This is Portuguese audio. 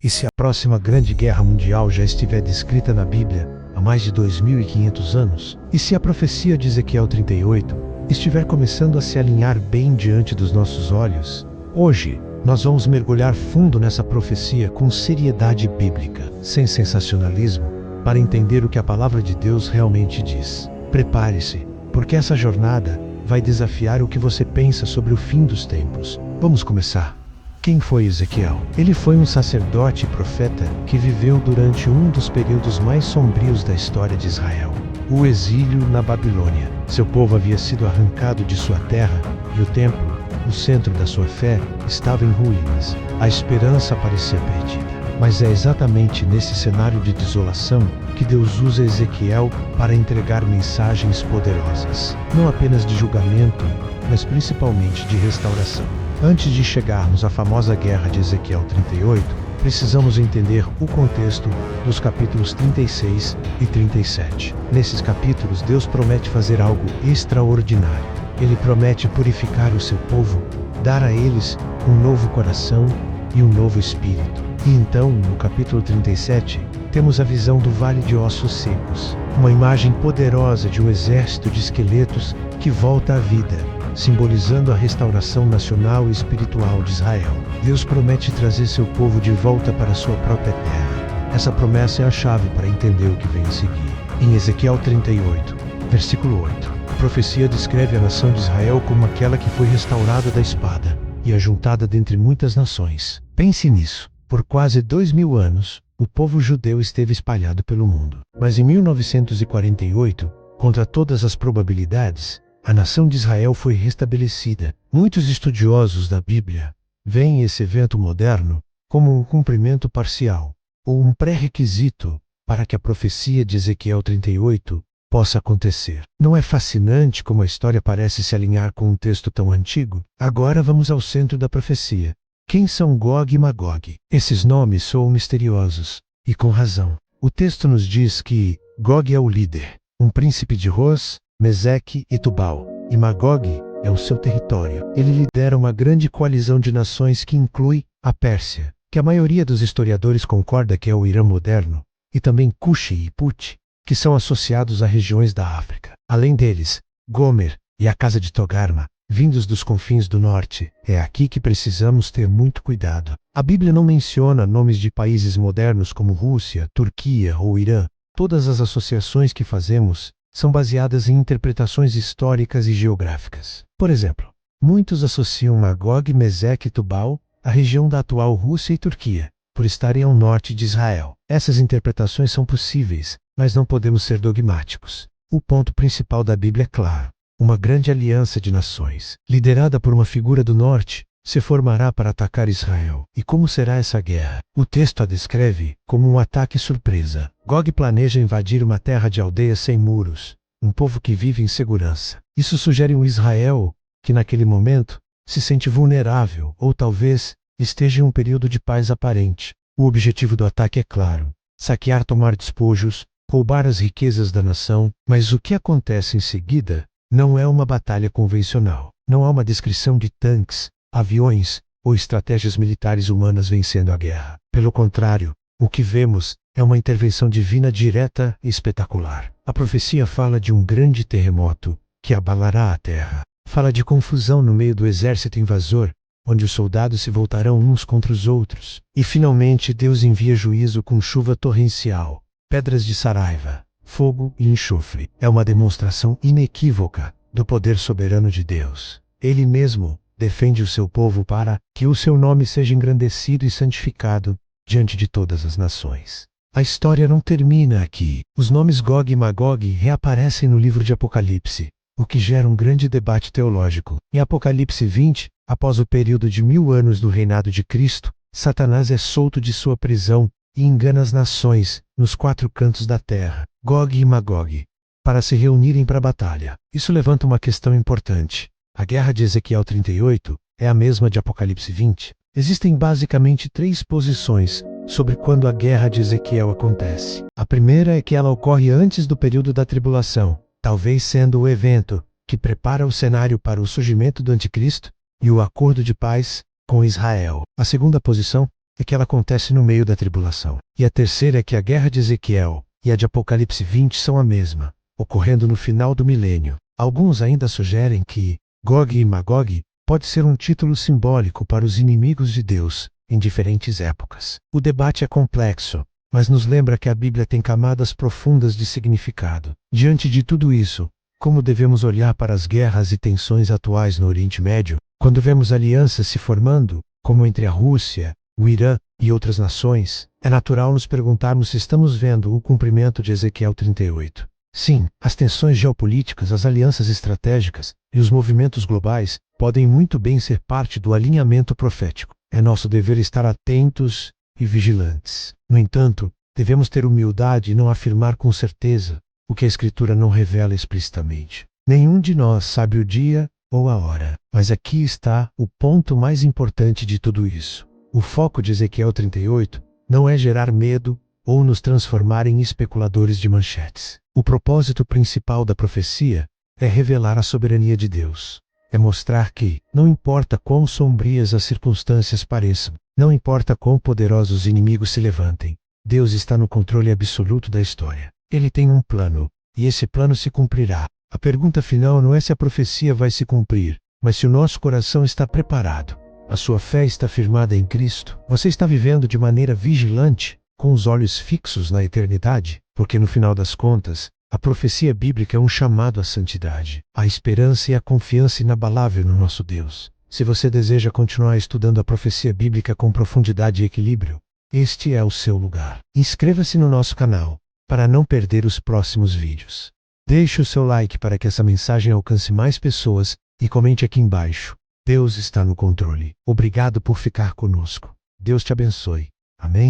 E se a próxima Grande Guerra Mundial já estiver descrita na Bíblia há mais de 2500 anos? E se a profecia de Ezequiel 38 estiver começando a se alinhar bem diante dos nossos olhos? Hoje, nós vamos mergulhar fundo nessa profecia com seriedade bíblica, sem sensacionalismo, para entender o que a palavra de Deus realmente diz. Prepare-se, porque essa jornada vai desafiar o que você pensa sobre o fim dos tempos. Vamos começar. Quem foi Ezequiel? Ele foi um sacerdote e profeta que viveu durante um dos períodos mais sombrios da história de Israel, o exílio na Babilônia. Seu povo havia sido arrancado de sua terra e o templo, o centro da sua fé, estava em ruínas. A esperança parecia perdida. Mas é exatamente nesse cenário de desolação que Deus usa Ezequiel para entregar mensagens poderosas, não apenas de julgamento, mas principalmente de restauração. Antes de chegarmos à famosa guerra de Ezequiel 38, precisamos entender o contexto dos capítulos 36 e 37. Nesses capítulos, Deus promete fazer algo extraordinário. Ele promete purificar o seu povo, dar a eles um novo coração e um novo espírito. E então, no capítulo 37, temos a visão do Vale de Ossos Secos, uma imagem poderosa de um exército de esqueletos que volta à vida, simbolizando a restauração nacional e espiritual de Israel. Deus promete trazer seu povo de volta para sua própria terra. Essa promessa é a chave para entender o que vem a seguir. Em Ezequiel 38, versículo 8, a profecia descreve a nação de Israel como aquela que foi restaurada da espada e ajuntada dentre muitas nações. Pense nisso. Por quase 2000 anos, o povo judeu esteve espalhado pelo mundo. Mas em 1948, contra todas as probabilidades, a nação de Israel foi restabelecida. Muitos estudiosos da Bíblia veem esse evento moderno como um cumprimento parcial, ou um pré-requisito para que a profecia de Ezequiel 38 possa acontecer. Não é fascinante como a história parece se alinhar com um texto tão antigo? Agora vamos ao centro da profecia. Quem são Gog e Magog? Esses nomes soam misteriosos, e com razão. O texto nos diz que Gog é o líder, um príncipe de Ros, Meseque e Tubal, e Magog é o seu território. Ele lidera uma grande coalizão de nações que inclui a Pérsia, que a maioria dos historiadores concorda que é o Irã moderno, e também Cuxi e Put, que são associados a regiões da África. Além deles, Gomer e a casa de Togarma, vindos dos confins do norte. É aqui que precisamos ter muito cuidado. A Bíblia não menciona nomes de países modernos como Rússia, Turquia ou Irã. Todas as associações que fazemos são baseadas em interpretações históricas e geográficas. Por exemplo, muitos associam Magog, Meseque e Tubal à região da atual Rússia e Turquia, por estarem ao norte de Israel. Essas interpretações são possíveis, mas não podemos ser dogmáticos. O ponto principal da Bíblia é claro. Uma grande aliança de nações, liderada por uma figura do norte, se formará para atacar Israel. E como será essa guerra? O texto a descreve como um ataque surpresa. Gog planeja invadir uma terra de aldeias sem muros, um povo que vive em segurança. Isso sugere um Israel que, naquele momento, se sente vulnerável ou talvez esteja em um período de paz aparente. O objetivo do ataque é claro: saquear, tomar despojos, roubar as riquezas da nação. Mas o que acontece em seguida não é uma batalha convencional. Não há uma descrição de tanques, aviões ou estratégias militares humanas vencendo a guerra. Pelo contrário, o que vemos é uma intervenção divina direta e espetacular. A profecia fala de um grande terremoto que abalará a terra. Fala de confusão no meio do exército invasor, onde os soldados se voltarão uns contra os outros. E finalmente Deus envia juízo com chuva torrencial, pedras de saraiva, fogo e enxofre. É uma demonstração inequívoca do poder soberano de Deus. Ele mesmo defende o seu povo para que o seu nome seja engrandecido e santificado diante de todas as nações. A história não termina aqui. Os nomes Gog e Magog reaparecem no livro de Apocalipse, o que gera um grande debate teológico. Em Apocalipse 20, após o período de 1000 anos do reinado de Cristo, Satanás é solto de sua prisão e engana as nações nos 4 cantos da terra, Gog e Magog, para se reunirem para a batalha. Isso levanta uma questão importante. A guerra de Ezequiel 38 é a mesma de Apocalipse 20? Existem basicamente 3 posições sobre quando a guerra de Ezequiel acontece. A primeira é que ela ocorre antes do período da tribulação, talvez sendo o evento que prepara o cenário para o surgimento do anticristo e o acordo de paz com Israel. A segunda posição é que ela acontece no meio da tribulação. E a terceira é que a guerra de Ezequiel e a de Apocalipse 20 são a mesma, ocorrendo no final do milênio. Alguns ainda sugerem que Gog e Magog pode ser um título simbólico para os inimigos de Deus em diferentes épocas. O debate é complexo, mas nos lembra que a Bíblia tem camadas profundas de significado. Diante de tudo isso, como devemos olhar para as guerras e tensões atuais no Oriente Médio, quando vemos alianças se formando, como entre a Rússia, o Irã e outras nações, é natural nos perguntarmos se estamos vendo o cumprimento de Ezequiel 38. Sim, as tensões geopolíticas, as alianças estratégicas e os movimentos globais podem muito bem ser parte do alinhamento profético. É nosso dever estar atentos e vigilantes. No entanto, devemos ter humildade e não afirmar com certeza o que a Escritura não revela explicitamente. Nenhum de nós sabe o dia ou a hora, mas aqui está o ponto mais importante de tudo isso. O foco de Ezequiel 38 não é gerar medo ou nos transformar em especuladores de manchetes. O propósito principal da profecia é revelar a soberania de Deus. É mostrar que, não importa quão sombrias as circunstâncias pareçam, não importa quão poderosos inimigos se levantem, Deus está no controle absoluto da história. Ele tem um plano, e esse plano se cumprirá. A pergunta final não é se a profecia vai se cumprir, mas se o nosso coração está preparado. A sua fé está firmada em Cristo. Você está vivendo de maneira vigilante, com os olhos fixos na eternidade, porque no final das contas, a profecia bíblica é um chamado à santidade, à esperança e à confiança inabalável no nosso Deus. Se você deseja continuar estudando a profecia bíblica com profundidade e equilíbrio, este é o seu lugar. Inscreva-se no nosso canal, para não perder os próximos vídeos. Deixe o seu like para que essa mensagem alcance mais pessoas e comente aqui embaixo. Deus está no controle. Obrigado por ficar conosco. Deus te abençoe. Amém?